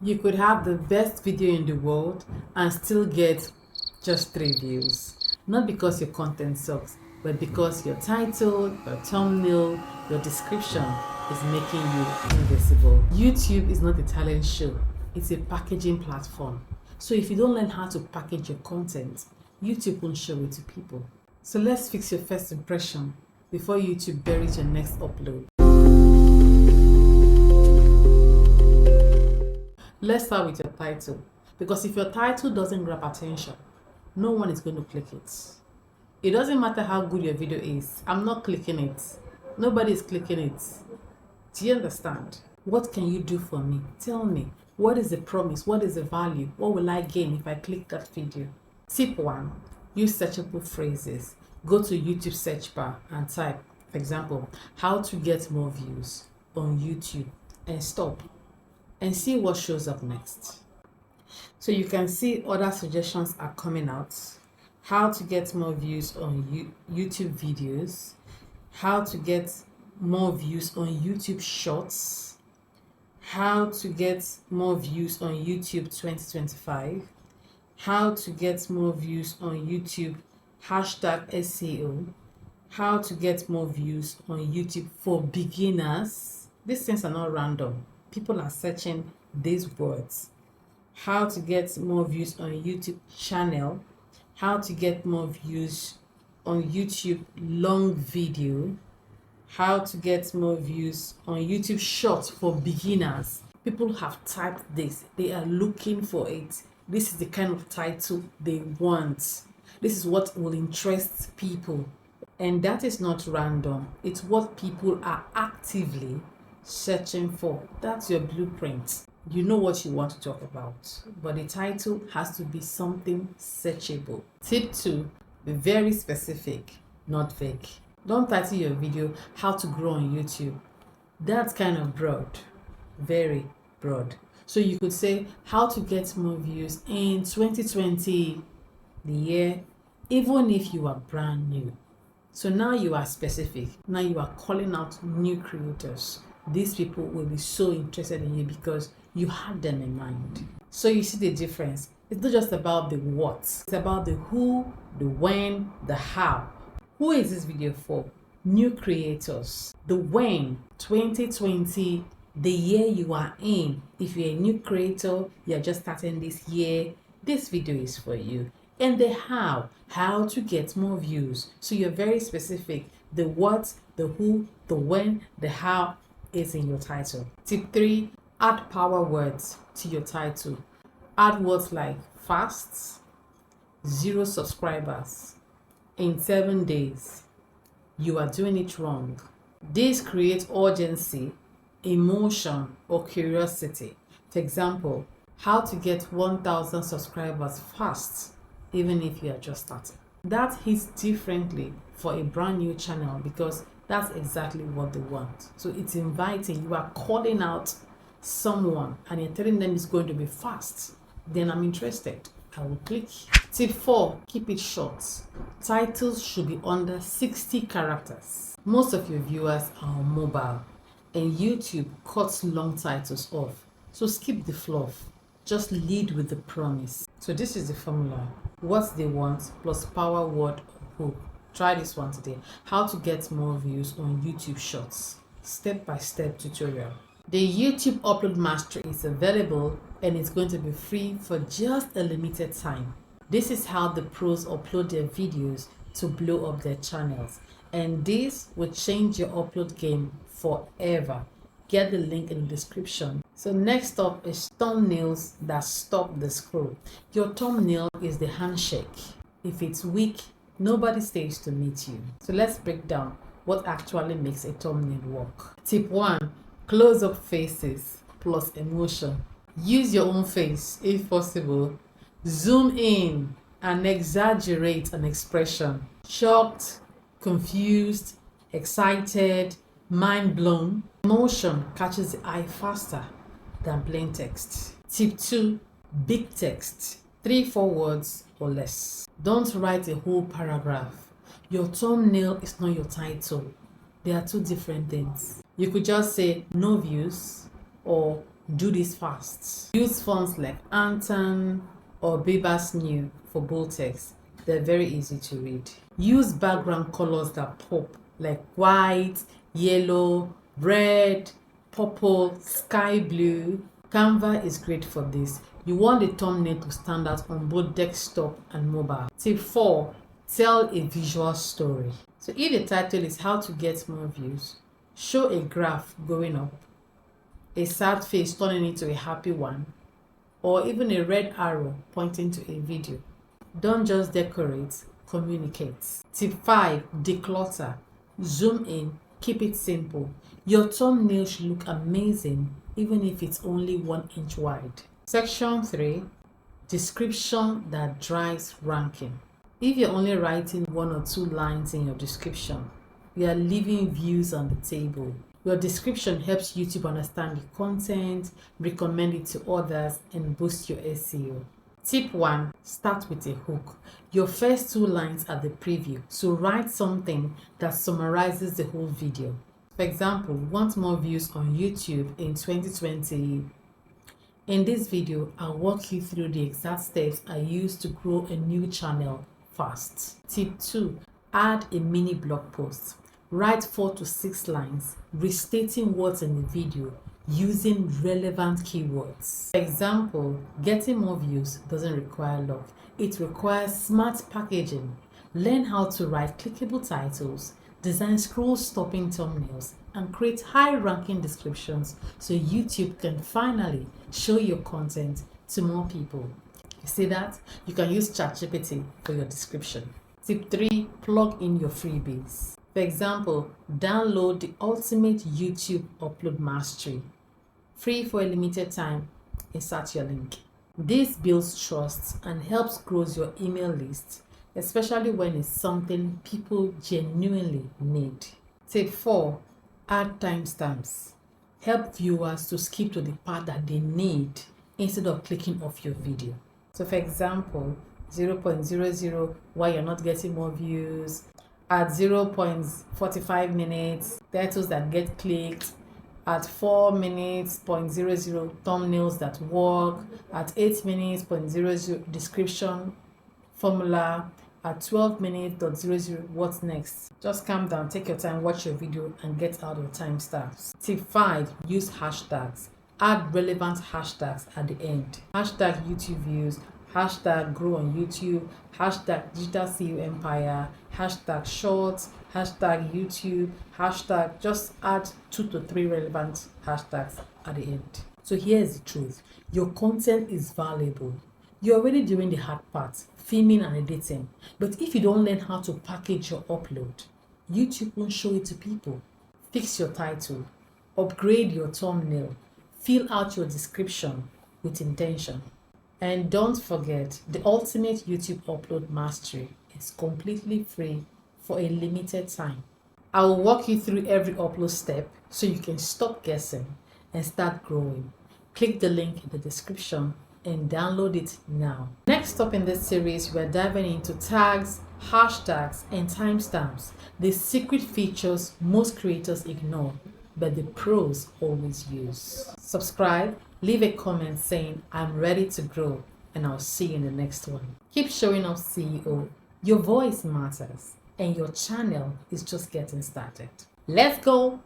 You could have the best video in the world and still get just 3 views. Not because your content sucks, but because your title, your thumbnail, your description is making you invisible. YouTube is not a talent show, it's a packaging platform. So if you don't learn how to package your content, YouTube won't show it to people. So let's fix your first impression before YouTube buries your next upload. Let's start with your title, because if your title doesn't grab attention, no one is going to click it. It doesn't matter how good your video is. I'm not clicking it. Nobody is clicking it. Do you understand? What can you do for me? Tell me. What is the promise? What is the value? What will I gain if I click that video? Tip 1. Use searchable phrases. Go to YouTube search bar and type, for example, how to get more views on YouTube, and stop and see what shows up next. So you can see other suggestions are coming out. How to get more views on YouTube videos, how to get more views on YouTube shorts, how to get more views on YouTube 2025, how to get more views on YouTube #SEO, how to get more views on YouTube for beginners. These things are not random. People are searching these words. How to get more views on YouTube channel, how to get more views on YouTube long video, how to get more views on YouTube short for beginners. People have typed this. They are looking for it. This is the kind of title they want. This is what will interest people. And that is not random. It's what people are actively searching for. That's your blueprint. You know what you want to talk about, but the title has to be something searchable. Tip 2, be very specific, not vague. Don't title your video how to grow on YouTube. That's kind of broad, very broad. So you could say how to get more views in 2020, the year, even if you are brand new. So now you are specific. Now you are calling out new creators. These people will be so interested in you because you had them in mind. So you see the difference. It's not just about the what. It's about the who, the when, the how. Who is this video for? New creators. The when, 2020, the year you are in. If you're a new creator, you're just starting this year, this video is for you. And the how to get more views. So you're very specific. The what, the who, the when, the how is in your title. Tip 3, add power words to your title. Add words like fast, 0 subscribers, in 7 days, you are doing it wrong. This creates urgency, emotion, or curiosity. For example, how to get 1,000 subscribers fast, even if you are just starting. That hits differently for a brand new channel because that's exactly what they want. So it's inviting. You are calling out someone and you're telling them it's going to be fast. Then I'm interested. I will click. Tip 4, keep it short. Titles should be under 60 characters. Most of your viewers are on mobile and YouTube cuts long titles off. So skip the fluff. Just lead with the promise. So this is the formula. What they want plus power word or hook. Try this one today. How to get more views on YouTube shorts. Step-by-step tutorial. The YouTube Upload Mastery is available and it's going to be free for just a limited time. This is how the pros upload their videos to blow up their channels. And this will change your upload game forever. Get the link in the description. So next up is thumbnails that stop the scroll. Your thumbnail is the handshake. If it's weak, nobody stays to meet you. So let's break down what actually makes a thumbnail work. Tip 1, close-up faces plus emotion. Use your own face if possible. Zoom in and exaggerate an expression. Shocked, confused, excited, mind blown. Emotion catches the eye faster than plain text. Tip 2, big text. 3-4 words or less. Don't write a whole paragraph. Your thumbnail is not your title. They are two different things. You could just say no views or Do this fast. Use fonts like Anton or Bebas New for bold text. They're very easy to read. Use background colors that pop like white, yellow, red, purple, sky blue. Canva is great for this. You want the thumbnail to stand out on both desktop and mobile. Tip 4. Tell a visual story. So if the title is how to get more views, show a graph going up, a sad face turning into a happy one, or even a red arrow pointing to a video. Don't just decorate, communicate. Tip 5. Declutter. Zoom in, keep it simple. Your thumbnail should look amazing even if it's only 1 inch wide. Section 3. Description that drives ranking. If you're only writing 1 or 2 lines in your description, you are leaving views on the table. Your description helps YouTube understand the content, recommend it to others, and boost your SEO. Tip 1. Start with a hook. Your first 2 lines are the preview, so write something that summarizes the whole video. For example, want more views on YouTube in 2020? In this video, I'll walk you through the exact steps I use to grow a new channel fast. Tip 2. Add a mini blog post. Write 4 to 6 lines, restating what's in the video using relevant keywords. For example, getting more views doesn't require luck. It requires smart packaging. Learn how to write clickable titles, design scroll-stopping thumbnails, and create high-ranking descriptions so YouTube can finally show your content to more people. You see that? You can use ChatGPT for your description. Tip 3. Plug in your freebies. For example, download the Ultimate YouTube Upload Mastery. Free for a limited time. Insert your link. This builds trust and helps grow your email list, especially when it's something people genuinely need. Tip 4. Add timestamps. Help viewers to skip to the part that they need instead of clicking off your video. So for example, 0.00 why you're not getting more views, at 0.45 minutes, titles that get clicked, at 4 minutes, 0.00 thumbnails that work, at 8 minutes, 0.00 description formula, at 12 minutes, 0.00 what's next. Just calm down, take your time, watch your video, and get out your timestamps. Tip 5. Use hashtags. Add relevant hashtags at the end. Hashtag YouTube views, hashtag grow on YouTube, hashtag digital CEO empire, hashtag shorts, hashtag YouTube, hashtag, just add 2 to 3 relevant hashtags at the end. So here's the truth. Your content is valuable. You're already doing the hard part, filming and editing. But if you don't learn how to package your upload, YouTube won't show it to people. Fix your title, upgrade your thumbnail, fill out your description with intention. And don't forget, the Ultimate YouTube Upload Mastery is completely free for a limited time. I will walk you through every upload step so you can stop guessing and start growing. Click the link in the description and download it now. Next up in this series, we're diving into tags, hashtags, and timestamps, the secret features most creators ignore, but the pros always use. Subscribe, leave a comment saying, I'm ready to grow, and I'll see you in the next one. Keep showing up, CEO. Your voice matters, and your channel is just getting started. Let's go!